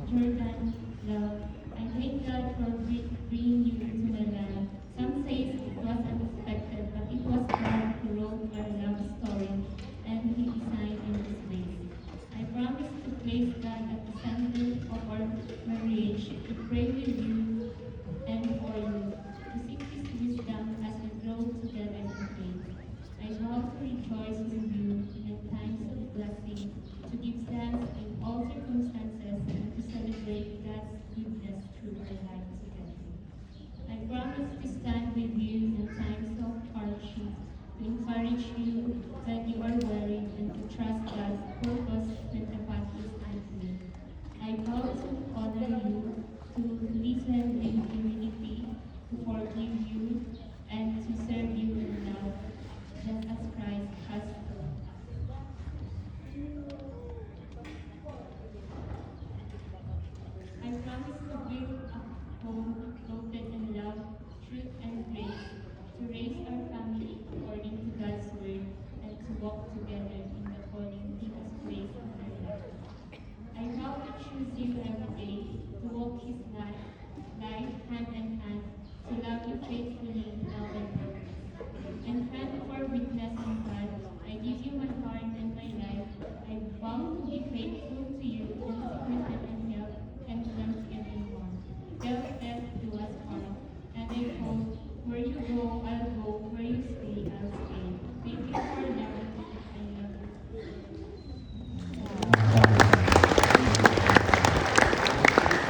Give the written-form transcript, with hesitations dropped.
Jordan, love. I thank God for bringing you into my life. Some say it was unexpected, but it was God who wrote our love story, and He designed in His ways. I promise to place God at the center of our marriage, to pray with you and for you, to seek His wisdom as we grow together in faith. I vow to rejoice with you in times of blessing, to give thanks in all circumstances, and to celebrate God's goodness through our life together. I promise to stand with you in times of hardship, to encourage you when you are weary, and to trust God's purpose when the path is unclear. I vow to honor you, to listen with humility, to forgive you, and to serve you in love, just as Christ has taught us. I promise to build a home rooted in love, truth, and grace, to raise our family according to God's word, and to walk together in the calling He has placed in our lives. I vow to choose you every day, to walk His life hand in hand, to love you faithfully now and always. And friend for witness in God, I give you my heart and my life. I vow to be faithful to you in sickness and in health, and plenty and in want. Till death do us part. And I hope where you go, I